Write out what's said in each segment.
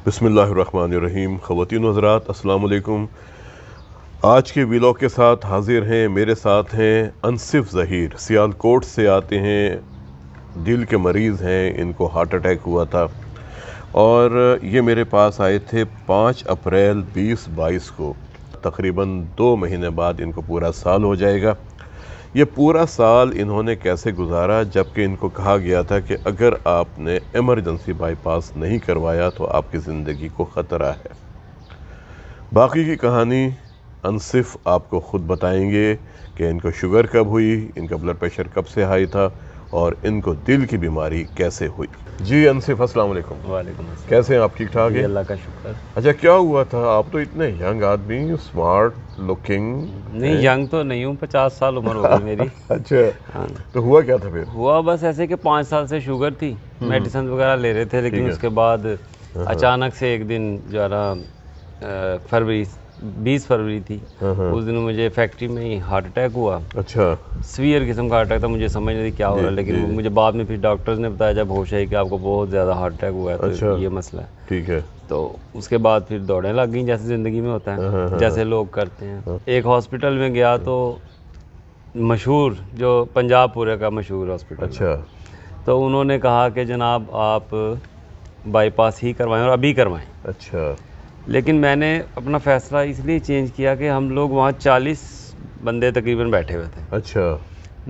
बिस्मिल्लाहिर्रहमानिर्रहीम। ख़वातीन व हज़रात, अस्सलाम वालेकुम। आज के व्लॉग के साथ हाजिर हैं, मेरे साथ हैं अनसिफ ज़हीर, सियालकोट से आते हैं, दिल के मरीज़ हैं, इनको हार्ट अटैक हुआ था और ये मेरे पास आए थे 5 अप्रैल 2022 को। तकरीबन 2 महीने बाद इनको पूरा साल हो जाएगा। ये पूरा साल इन्होंने कैसे गुजारा, जबकि इनको कहा गया था कि अगर आपने इमरजेंसी बाईपास नहीं करवाया तो आपकी ज़िंदगी को ख़तरा है। बाकी की कहानी अनसिफ आपको ख़ुद बताएंगे कि इनको शुगर कब हुई, इनका ब्लड प्रेशर कब से हाई था और इनको दिल की बीमारी कैसे हुई। जी अनसिफ, अस्सलाम वालेकुम। वालेकुम अस्सलाम। कैसे हैं आप? ठीक ठाक है? अल्लाह का शुक्र। अच्छा, क्या हुआ था? आप तो इतने यंग आदमी, स्मार्ट लुकिंग। नहीं, यंग तो नहीं हूँ, 50 साल उम्र हो गई मेरी। अच्छा, हाँ। तो हुआ क्या था फिर? हुआ बस ऐसे कि 5 साल से शुगर थी, मेडिसिन वगैरह ले रहे थे, लेकिन उसके बाद अचानक से एक दिन जो है ना फरवरी 20 फरवरी थी, उस दिन मुझे फैक्ट्री में ही हार्ट अटैक हुआ। अच्छा। सीवियर किस्म का हार्ट अटैक था, मुझे समझ नहीं थी क्या हो रहा है, लेकिन मुझे बाद में फिर डॉक्टर्स ने बताया जब होश है कि आपको बहुत ज़्यादा हार्ट अटैक हुआ है, तो अच्छा। ये मसला है। ठीक है। तो उसके बाद फिर दौड़ने लग गई, जैसे ज़िंदगी में होता है, जैसे लोग करते हैं। एक हॉस्पिटल में गया तो मशहूर, जो पंजाब पूरे का मशहूर हॉस्पिटल। अच्छा। तो उन्होंने कहा कि जनाब आप बाईपास ही करवाएं और अभी करवाएं। अच्छा। लेकिन मैंने अपना फ़ैसला इसलिए चेंज किया कि हम लोग वहाँ 40 बंदे तकरीबन बैठे हुए थे। अच्छा।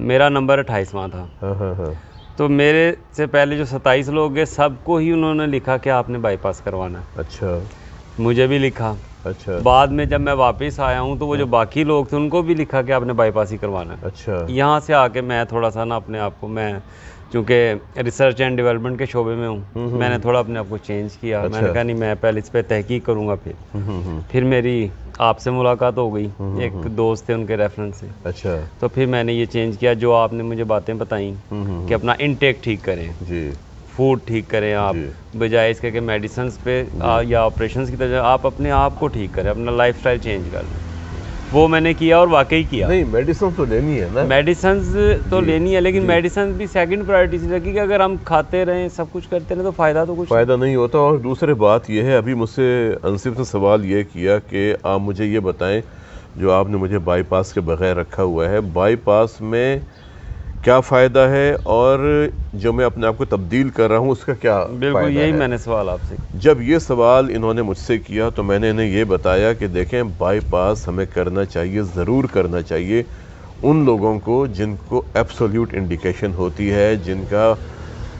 मेरा नंबर 28वां था। हाँ। तो मेरे से पहले जो 27 लोग गए, सबको ही उन्होंने लिखा कि आपने बाईपास करवाना है। अच्छा। मुझे भी लिखा। अच्छा। बाद में जब मैं वापस आया हूँ तो वो जो बाकी लोग थे उनको भी लिखा कि आपने बाईपास ही करवाना है। अच्छा। यहाँ से आके मैं थोड़ा सा ना अपने आप को, मैं चूँकि रिसर्च एंड डेवलपमेंट के शोबे में हूँ, मैंने थोड़ा अपने आप को चेंज किया। अच्छा। मैंने कहा नहीं, मैं पहले इस पर तहकीक करूँगा। फिर मेरी आपसे मुलाकात हो गई, एक दोस्त थे उनके रेफरेंस से। अच्छा। तो फिर मैंने ये चेंज किया, जो आपने मुझे बातें बताई कि अपना इनटेक ठीक करें, जी। फूड ठीक करें आप, बजाय इसके कि मेडिसिन पे या ऑपरेशंस की तरह आप अपने आप को ठीक करें, अपना लाइफस्टाइल चेंज कर लें। वो मैंने किया और वाकई किया। नहीं, मेडिसिन तो लेनी है ना। मेडिसिन तो लेनी है, लेकिन मेडिसिन भी सेकंड प्रायोरिटी से लगी कि अगर हम खाते रहें, सब कुछ करते रहें तो फ़ायदा तो कुछ फ़ायदा नहीं होता। और दूसरी बात यह है, अभी मुझसे अनसिफ ने सवाल ये किया कि आप मुझे ये बताएं, जो आपने मुझे बाईपास के बगैर रखा हुआ है, बाईपास में क्या फ़ायदा है और जो मैं अपने आप को तब्दील कर रहा हूँ उसका क्या बिल्कुल फ़ायदा यही है? मैंने सवाल आपसे। जब ये सवाल इन्होंने मुझसे किया तो मैंने इन्हें ये बताया कि देखें, बाईपास हमें करना चाहिए, ज़रूर करना चाहिए उन लोगों को जिनको एब्सोल्यूट इंडिकेशन होती है, जिनका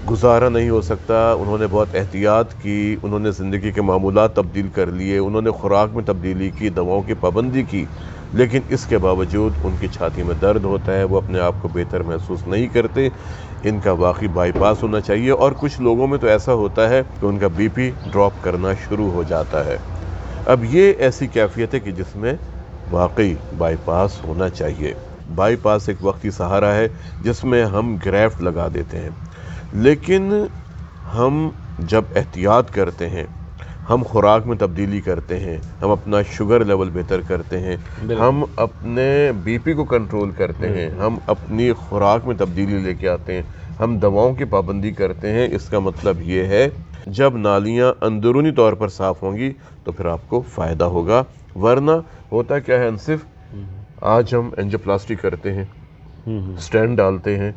गुजारा नहीं हो सकता। उन्होंने बहुत एहतियात की, उन्होंने ज़िंदगी के मामूलात तब्दील कर लिए, उन्होंने खुराक में तब्दीली की, दवाओं की पाबंदी की, लेकिन इसके बावजूद उनकी छाती में दर्द होता है, वो अपने आप को बेहतर महसूस नहीं करते। इनका वाकई बाईपास होना चाहिए। और कुछ लोगों में तो ऐसा होता है कि उनका बीपी ड्रॉप करना शुरू हो जाता है। अब ये ऐसी कैफियत है कि जिसमें वाकई बाईपास होना चाहिए। बाईपास एक वक्ती सहारा है जिसमें हम ग्राफ्ट लगा देते हैं, लेकिन हम जब एहतियात करते हैं, हम खुराक में तब्दीली करते हैं, हम अपना शुगर लेवल बेहतर करते हैं, हम अपने बीपी को कंट्रोल करते हैं, हम अपनी खुराक में तब्दीली लेके आते हैं, हम दवाओं की पाबंदी करते हैं, इसका मतलब ये है जब नालियाँ अंदरूनी तौर पर साफ़ होंगी तो फिर आपको फ़ायदा होगा। वरना होता क्या है अनसिफ, आज हम एंजियोप्लास्टी करते हैं, स्टेंट डालते हैं,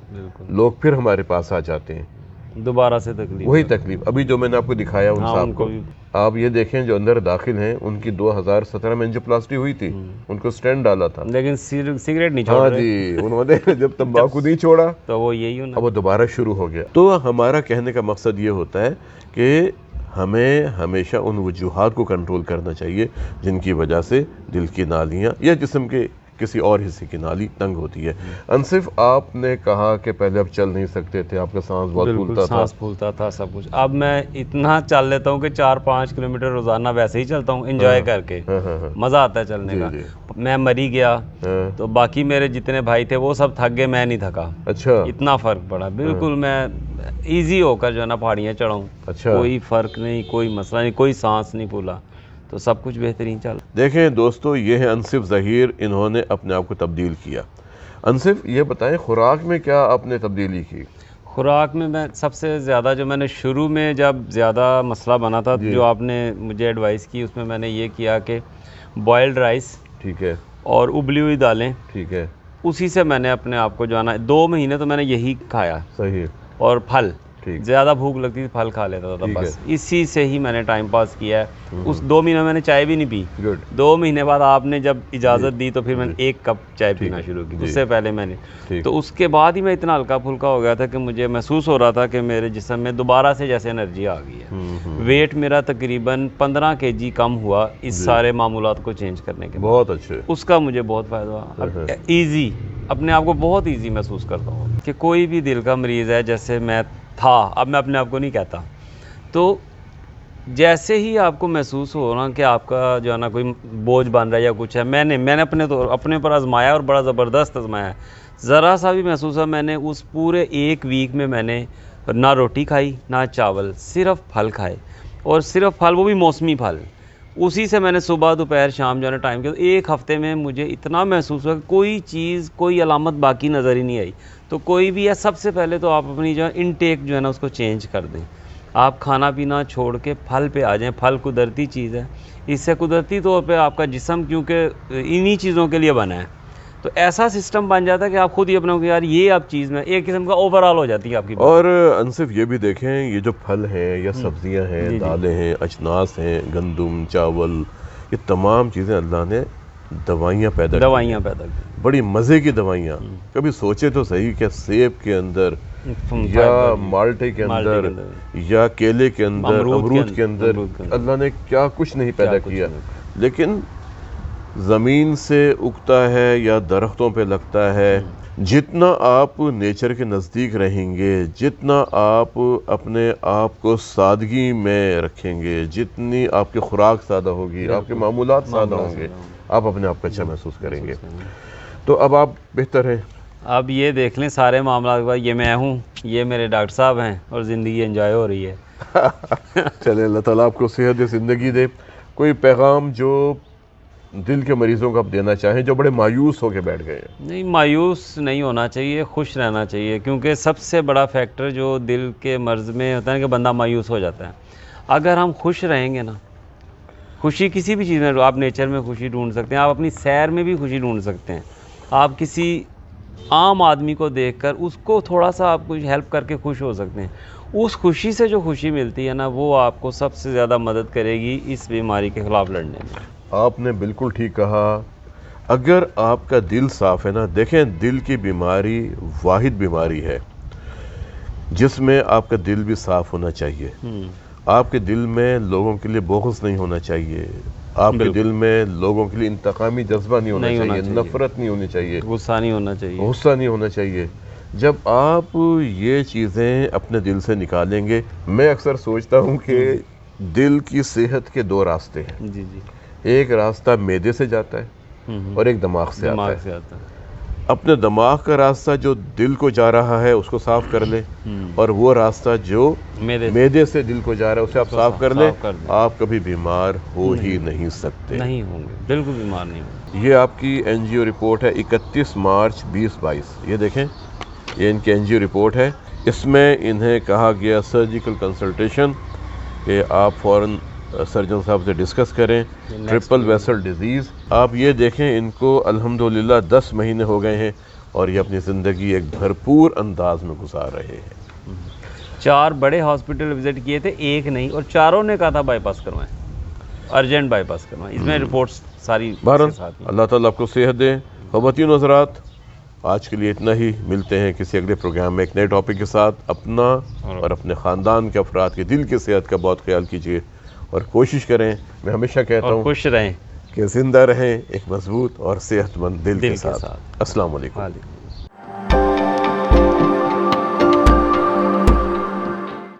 लोग फिर हमारे पास आ जाते हैं, दोबारा से तकलीफ, वही तकलीफ। अभी जो मैंने आपको दिखाया उन साहब को, आप ये देखें, जो अंदर दाखिल हैं, उनकी 2017 में एंजियोप्लास्टी हुई थी, उनको स्टेंट डाला था, लेकिन सिगरेट नहीं छोड़ रहे। जी, उन्होंने जब तंबाकू नहीं छोड़ा तो वो यही होना, अब वो दोबारा शुरू हो गया। तो हमारा कहने का मकसद ये होता है कि हमें हमेशा उन वजूहात को कंट्रोल करना चाहिए जिनकी वजह से दिल की नालियाँ या जिस्म के किसी और हिस्से की नाली तंग होती है। अनसिफ, आपने कहा कि पहले आप चल नहीं सकते थे, आपका सांस बहुत फूलता था। सांस फूलता था, सब कुछ। अब मैं इतना चल लेता हूँ कि 4-5 किलोमीटर रोजाना वैसे ही चलता हूँ, एंजॉय करके। मज़ा आता है चलने का। मैं मरी गया तो बाकी मेरे जितने भाई थे वो सब थक गए, मैं नहीं थका। अच्छा। इतना फ़र्क पड़ा। बिल्कुल मैं ईजी होकर जो है ना पहाड़ियाँ चढ़ाऊँ। अच्छा। कोई फ़र्क नहीं, कोई मसला नहीं, कोई सांस नहीं फूला, तो सब कुछ बेहतरीन चल। देखें दोस्तों, ये है अनसिफ ज़हीर, इन्होंने अपने आप को तब्दील किया। अनसिफ, ये बताएं खुराक में क्या आपने तब्दीली की? خوراک میں سب سے زیادہ جو میں نے شروع میں جب زیادہ مسئلہ بنا تھا جو آپ نے مجھے ایڈوائس کی اس میں میں نے یہ کیا کہ بوائلڈ رائس، ٹھیک ہے، اور ابلی ہوئی دالیں، ٹھیک ہے، اسی سے میں نے اپنے آپ کو جو ہے نا 2 مہینے تو میں نے یہی کھایا، صحیح، اور پھل، ٹھیک، زیادہ بھوک لگتی تھی پھل کھا لیتا تھا، ٹھیک بس اسی سے ہی میں نے ٹائم پاس کیا ہے۔ اس 2 مہینے میں نے چائے بھی نہیں پی، گڈ، 2 مہینے بعد آپ نے جب اجازت دی تو پھر میں نے 1 کپ چائے پینا شروع کی، جی، اس سے پہلے میں نے، ٹھیک، تو اس کے بعد ہی میں اتنا ہلکا پھلکا ہو گیا تھا کہ مجھے محسوس ہو رہا تھا کہ میرے جسم میں دوبارہ سے جیسے انرجی آ گئی ہے۔ ویٹ میرا تقریباً 15 kg کم ہوا اس سارے معمولات کو چینج کرنے کے بعد، بہت اچھے، اس کا مجھے بہت فائدہ ہوا۔ اب ایزی، اپنے آپ کو بہت ایزی محسوس کرتا ہوں کہ کوئی بھی دل کا مریض ہے، جیسے میں تھا، اب میں اپنے آپ کو نہیں کہتا، تو جیسے ہی آپ کو محسوس ہو نا کہ آپ کا جو ہے نا کوئی بوجھ بن رہا ہے یا کچھ ہے، میں نے اپنے پر آزمایا اور بڑا زبردست آزمایا ہے۔ ذرا سا بھی محسوس ہوا، میں نے اس پورے 1 ویک میں نے نہ روٹی کھائی نہ چاول، صرف پھل کھائے، اور صرف پھل، وہ بھی موسمی پھل، اسی سے میں نے صبح دوپہر شام جو ہے نا ٹائم کیا۔ 1 ہفتے میں مجھے اتنا محسوس ہوا کہ کوئی چیز، کوئی علامت باقی نظر ہی نہیں آئی۔ تو کوئی بھی ہے، سب سے پہلے تو آپ اپنی جو ہے انٹیک جو ہے نا اس کو چینج کر دیں، آپ کھانا پینا چھوڑ کے پھل پہ آ جائیں۔ پھل قدرتی چیز ہے، اس سے قدرتی طور پہ آپ کا جسم کیونکہ انہی چیزوں کے لیے بنا ہے، تو ایسا سسٹم بن جاتا ہے کہ آپ خود ہی اپنے کو یار یہ اب چیز میں ایک قسم کا اوور آل ہو جاتی ہے آپ کی۔ اور انصف یہ بھی دیکھیں، یہ جو پھل ہیں یا سبزیاں ہیں، دالیں ہیں، اجناس ہیں، گندم، چاول، یہ تمام چیزیں اللہ نے دوائیاں پیدا کی، بڑی مزے کی دوائیاں۔ کبھی سوچے تو صحیح کہ سیب کے اندر یا مالٹے کے اندر یا کیلے کے اندر، امرود کے اندر اللہ نے کیا کچھ نہیں پیدا کیا، لیکن زمین سے اگتا ہے یا درختوں پہ لگتا ہے۔ جتنا آپ نیچر کے نزدیک رہیں گے، جتنا آپ اپنے آپ کو سادگی میں رکھیں گے، جتنی آپ کی خوراک سادہ ہوگی، آپ کے معمولات سادہ ہوں گے، آپ اپنے آپ کو اچھا محسوس کریں گے۔ تو اب آپ بہتر ہیں۔ اب یہ دیکھ لیں سارے معاملات کے بعد، یہ میں ہوں، یہ میرے ڈاکٹر صاحب ہیں، اور زندگی انجوائے ہو رہی ہے۔ چلے اللہ تعالیٰ آپ کو صحت زندگی دے۔ کوئی پیغام جو دل کے مریضوں کو آپ دینا چاہیں جو بڑے مایوس ہو کے بیٹھ گئے ہیں؟ نہیں، مایوس نہیں ہونا چاہیے، خوش رہنا چاہیے، کیونکہ سب سے بڑا فیکٹر جو دل کے مرض میں ہوتا ہے کہ بندہ مایوس ہو جاتا ہے۔ اگر ہم خوش رہیں گے نا، خوشی کسی بھی چیز میں، آپ نیچر میں خوشی ڈھونڈ سکتے ہیں، آپ اپنی سیر میں بھی خوشی ڈھونڈ سکتے ہیں، آپ کسی عام آدمی کو دیکھ کر اس کو تھوڑا سا آپ کچھ ہیلپ کر کے خوش ہو سکتے ہیں۔ اس خوشی سے جو خوشی ملتی ہے نا، وہ آپ کو سب سے زیادہ مدد کرے گی اس بیماری کے خلاف لڑنے میں۔ آپ نے بالکل ٹھیک کہا۔ اگر آپ کا دل صاف ہے نا، دیکھیں دل کی بیماری واحد بیماری ہے جس میں آپ کا دل بھی صاف ہونا چاہیے۔ آپ کے دل میں لوگوں کے لیے بغض نہیں ہونا چاہیے، آپ کے دل میں لوگوں کے لیے انتقامی جذبہ نہیں ہونا چاہیے، نفرت نہیں ہونی چاہیے، غصہ نہیں ہونا چاہیے، غصہ نہیں ہونا چاہیے۔ جب آپ یہ چیزیں اپنے دل سے نکالیں گے، میں اکثر سوچتا ہوں کہ دل کی صحت کے 2 راستے ہیں۔ جی جی، ایک راستہ معدے سے جاتا ہے اور ایک دماغ سے آتا ہے۔ اپنے دماغ کا راستہ جو دل کو جا رہا ہے اس کو صاف کر لیں، اور وہ راستہ جو معدے سے دل کو جا رہا ہے اسے آپ صاف کر لیں، آپ کبھی بیمار ہو ہی نہیں سکتے، نہیں ہوں گے، بالکل بیمار نہیں ہوں گے۔ یہ آپ کی NGO رپورٹ ہے 31 مارچ 2022، یہ دیکھیں، یہ ان کی NGO رپورٹ ہے۔ اس میں انہیں کہا گیا سرجیکل کنسلٹیشن کہ آپ فوراً سرجن صاحب سے ڈسکس کریں، ٹرپل ویسل ڈیزیز۔ آپ یہ دیکھیں، ان کو الحمدللہ 10 مہینے ہو گئے ہیں اور یہ اپنی زندگی ایک بھرپور انداز میں گزار رہے ہیں۔ 4 بڑے ہاسپٹل وزٹ کیے تھے، ایک نہیں، اور چاروں نے کہا تھا بائی پاس کروائیں، ارجنٹ بائی پاس کروائیں۔ اس میں رپورٹس ساری بہرحال اللہ تعالیٰ آپ کو صحت دے۔ خواتین و حضرات، آج کے لیے اتنا ہی، ملتے ہیں کسی اگلے پروگرام میں ایک نئے ٹاپک کے ساتھ۔ اپنا اور اپنے خاندان کے افراد کے دل کی صحت کا بہت خیال کیجیے، اور کوشش کریں، میں ہمیشہ کہتا ہوں، خوش رہیں کہ زندہ رہیں ایک مضبوط اور صحت مند دل کے ساتھ۔ السلام علیکم۔